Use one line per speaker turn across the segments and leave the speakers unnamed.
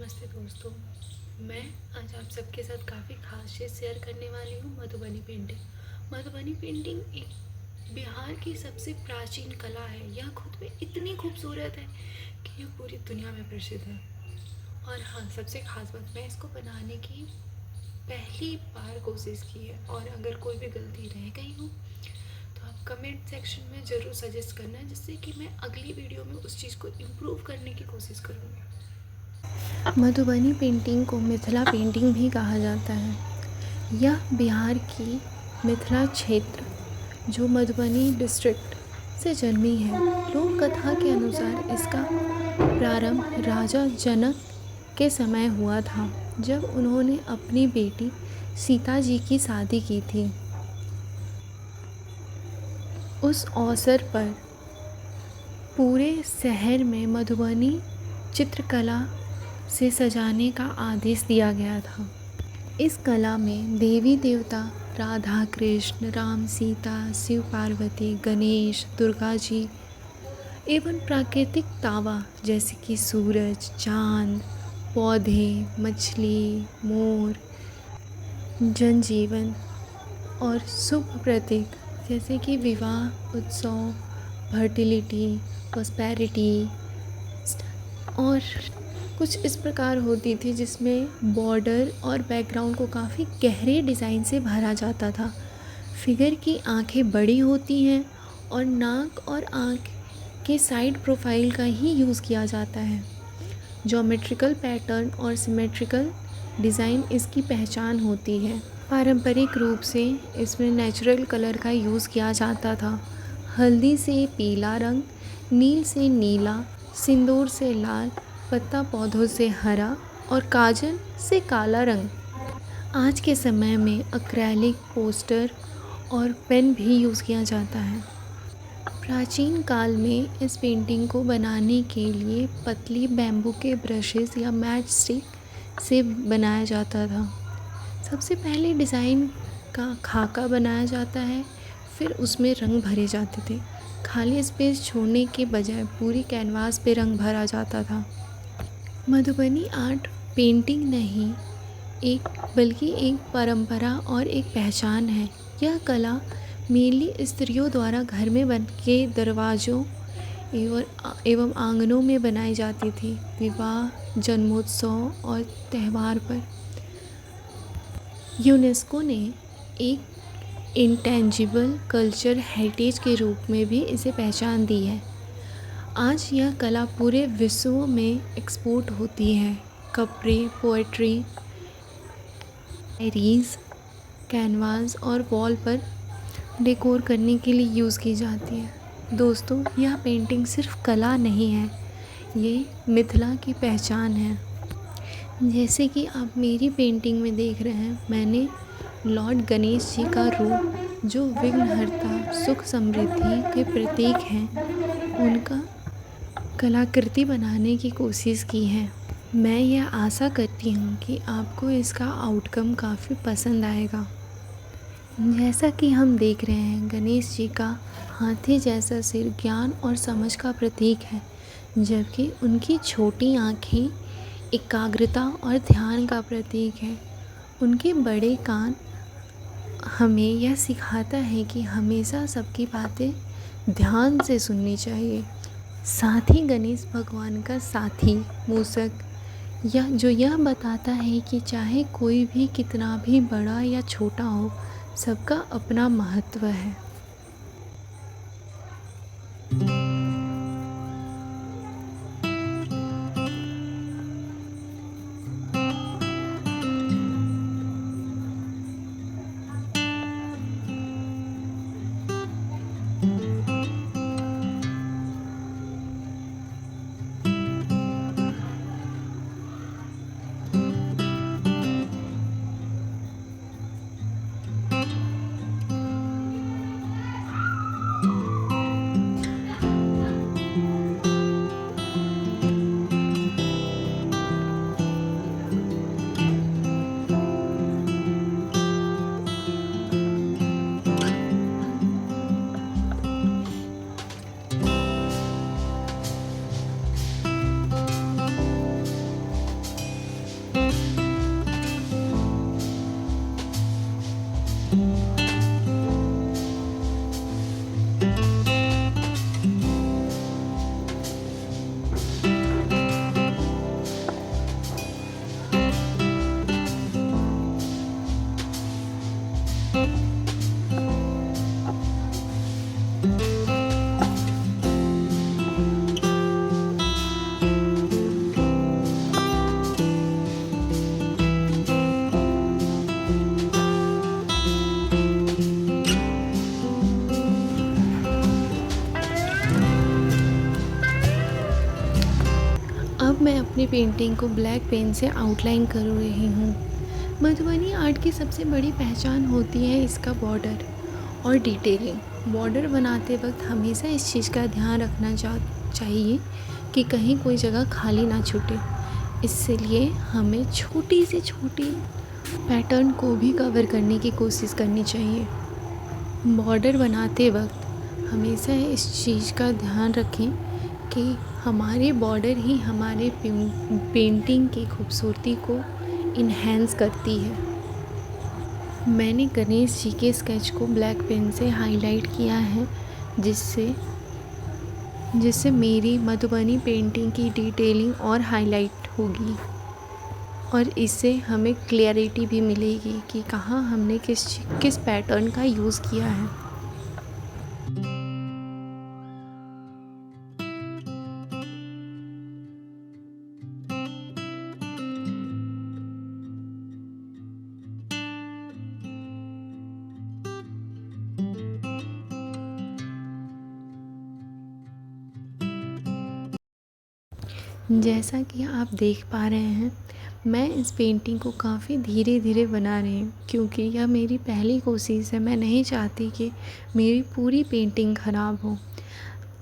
नमस्ते दोस्तों। मैं आज आप सबके साथ काफ़ी ख़ास चीज़ शेयर करने वाली हूँ, मधुबनी पेंटिंग। मधुबनी पेंटिंग एक बिहार की सबसे प्राचीन कला है। यह खुद में इतनी खूबसूरत है कि यह पूरी दुनिया में प्रसिद्ध है। और हाँ, सबसे ख़ास बात, मैं इसको बनाने की पहली बार कोशिश की है, और अगर कोई भी गलती रह गई हो तो आप कमेंट सेक्शन में ज़रूर सजेस्ट करना, जिससे कि मैं अगली वीडियो में उस चीज़ को इम्प्रूव करने की कोशिश करूँगी। मधुबनी पेंटिंग को मिथिला पेंटिंग भी कहा जाता है। यह बिहार की मिथिला क्षेत्र जो मधुबनी डिस्ट्रिक्ट से जन्मी है। लोक कथा के अनुसार इसका प्रारंभ राजा जनक के समय हुआ था, जब उन्होंने अपनी बेटी सीता जी की शादी की थी। उस अवसर पर पूरे शहर में मधुबनी चित्रकला से सजाने का आदेश दिया गया था। इस कला में देवी देवता, राधा कृष्ण, राम सीता, शिव पार्वती, गणेश, दुर्गा जी एवं प्राकृतिक तावा जैसे कि सूरज, चांद, पौधे, मछली, मोर, जनजीवन और शुभ प्रतीक जैसे कि विवाह, उत्सव, फर्टिलिटी, प्रॉस्पेरिटी और कुछ इस प्रकार होती थी, जिसमें बॉर्डर और बैकग्राउंड को काफ़ी गहरे डिज़ाइन से भरा जाता था। फिगर की आंखें बड़ी होती हैं और नाक और आंख के साइड प्रोफाइल का ही यूज़ किया जाता है। ज्योमेट्रिकल पैटर्न और सिमेट्रिकल डिज़ाइन इसकी पहचान होती है। पारंपरिक रूप से इसमें नेचुरल कलर का यूज़ किया जाता था। हल्दी से पीला रंग, नील से नीला, सिंदूर से लाल, पत्ता पौधों से हरा और काजल से काला रंग। आज के समय में एक्रेलिक, पोस्टर और पेन भी यूज़ किया जाता है। प्राचीन काल में इस पेंटिंग को बनाने के लिए पतली बैम्बू के ब्रशेस या मैच स्टिक से बनाया जाता था। सबसे पहले डिज़ाइन का खाका बनाया जाता है, फिर उसमें रंग भरे जाते थे। खाली स्पेस छोड़ने के बजाय पूरी कैनवास पे रंग भरा जाता था। मधुबनी आर्ट पेंटिंग नहीं बल्कि एक परंपरा और एक पहचान है। यह कला मेनली स्त्रियों द्वारा घर में बन के दरवाज़ों एवं आंगनों में बनाई जाती थी। विवाह, जन्मोत्सव और त्यौहार पर यूनेस्को ने एक इंटेंजिबल कल्चर हेरिटेज के रूप में भी इसे पहचान दी है। आज यह कला पूरे विश्व में एक्सपोर्ट होती है। कपड़े, पोएट्री, डायरीज, कैनवास और वॉल पर डेकोर करने के लिए यूज़ की जाती है। दोस्तों, यह पेंटिंग सिर्फ कला नहीं है, ये मिथिला की पहचान है। जैसे कि आप मेरी पेंटिंग में देख रहे हैं, मैंने लॉर्ड गणेश जी का रूप, जो विघ्नहर्ता, सुख समृद्धि के प्रतीक हैं, उनका कलाकृति बनाने की कोशिश की है। मैं यह आशा करती हूँ कि आपको इसका आउटकम काफ़ी पसंद आएगा। जैसा कि हम देख रहे हैं, गणेश जी का हाथी जैसा सिर ज्ञान और समझ का प्रतीक है, जबकि उनकी छोटी आँखें एकाग्रता और ध्यान का प्रतीक है। उनके बड़े कान हमें यह सिखाता है कि हमेशा सबकी बातें ध्यान से सुननी चाहिए। साथ ही गणेश भगवान का साथी मूषक यह बताता है कि चाहे कोई भी कितना भी बड़ा या छोटा हो, सबका अपना महत्व है। अब मैं अपनी पेंटिंग को ब्लैक पेन से आउटलाइन कर रही हूँ। मधुबनी आर्ट की सबसे बड़ी पहचान होती है इसका बॉर्डर और डिटेलिंग। बॉर्डर बनाते वक्त हमेशा इस चीज़ का ध्यान रखना चाहिए कि कहीं कोई जगह खाली ना छूटे। इसलिए हमें छोटी से छोटी पैटर्न को भी कवर करने की कोशिश करनी चाहिए। बॉर्डर बनाते वक्त हमेशा इस चीज़ का ध्यान रखें कि हमारे बॉर्डर ही हमारे पेंटिंग की खूबसूरती को इन्हेंस करती है। मैंने गणेश जी के स्केच को ब्लैक पेन से हाईलाइट किया है, जिससे मेरी मधुबनी पेंटिंग की डिटेलिंग और हाईलाइट होगी और इससे हमें क्लैरिटी भी मिलेगी कि कहाँ हमने किस पैटर्न का यूज़ किया है। जैसा कि आप देख पा रहे हैं, मैं इस पेंटिंग को काफ़ी धीरे धीरे बना रही हूँ क्योंकि यह मेरी पहली कोशिश है। मैं नहीं चाहती कि मेरी पूरी पेंटिंग ख़राब हो।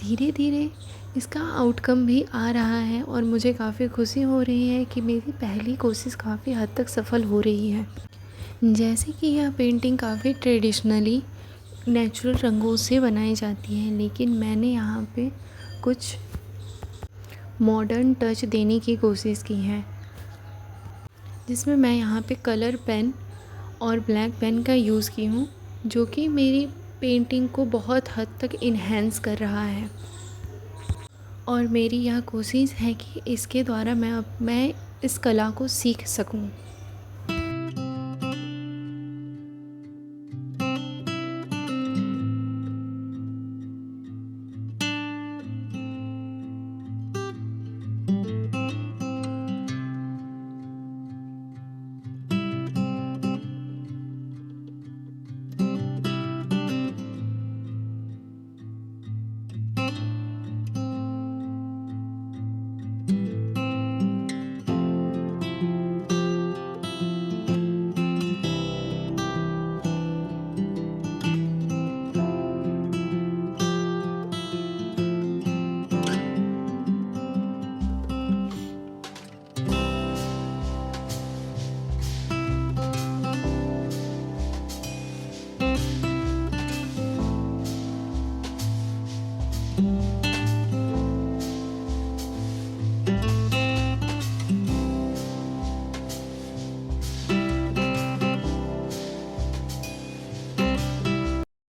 धीरे धीरे इसका आउटकम भी आ रहा है और मुझे काफ़ी खुशी हो रही है कि मेरी पहली कोशिश काफ़ी हद तक सफल हो रही है। जैसे कि यह पेंटिंग काफ़ी ट्रेडिशनली नेचुरल रंगों से बनाई जाती है, लेकिन मैंने यहाँ पे कुछ मॉडर्न टच देने की कोशिश की है, जिसमें मैं यहाँ पे कलर पेन और ब्लैक पेन का यूज़ की हूँ, जो कि मेरी पेंटिंग को बहुत हद तक इन्हेंस कर रहा है। और मेरी यह कोशिश है कि इसके द्वारा मैं इस कला को सीख सकूँ।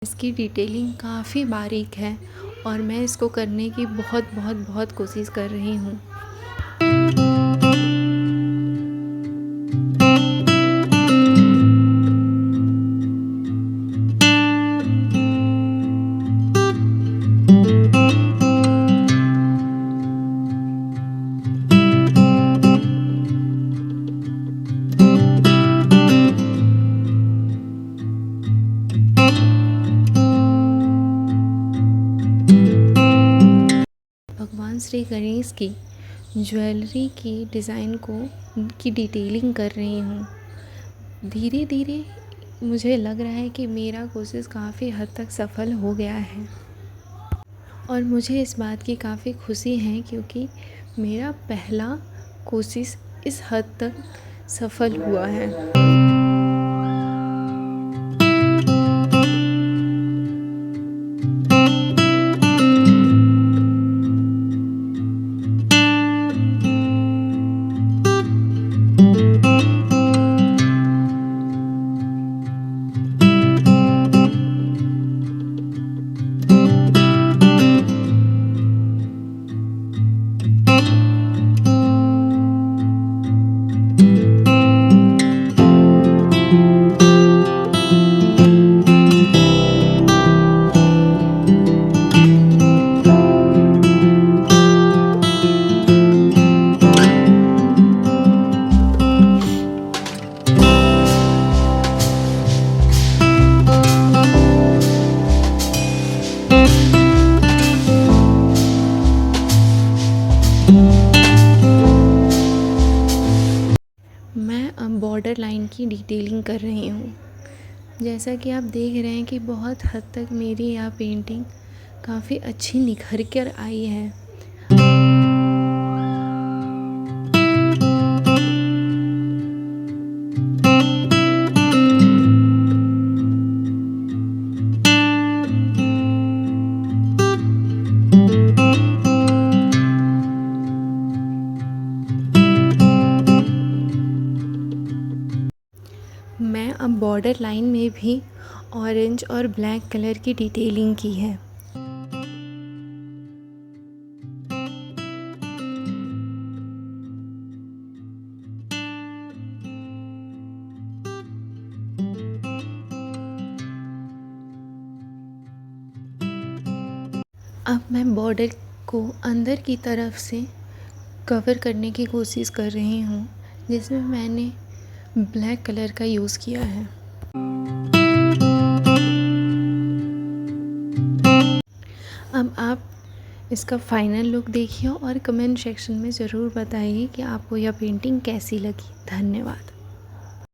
इसकी डिटेलिंग काफ़ी बारीक है और मैं इसको करने की बहुत कोशिश कर रही हूँ। भगवान श्री गणेश की ज्वेलरी की डिज़ाइन की डिटेलिंग कर रही हूँ। धीरे धीरे मुझे लग रहा है कि मेरा कोशिश काफ़ी हद तक सफल हो गया है और मुझे इस बात की काफ़ी खुशी है क्योंकि मेरा पहला कोशिश इस हद तक सफल हुआ है। मैं अब बॉर्डर लाइन की डिटेलिंग कर रही हूँ। जैसा कि आप देख रहे हैं कि बहुत हद तक मेरी यह पेंटिंग काफ़ी अच्छी निखर कर आई है। मैं अब बॉर्डर लाइन में भी ऑरेंज और ब्लैक कलर की डिटेलिंग की है। अब मैं बॉर्डर को अंदर की तरफ से कवर करने की कोशिश कर रही हूँ, जिसमें मैंने ब्लैक कलर का यूज़ किया है। अब आप इसका फाइनल लुक देखिए और कमेंट सेक्शन में ज़रूर बताइए कि आपको यह पेंटिंग कैसी लगी। धन्यवाद।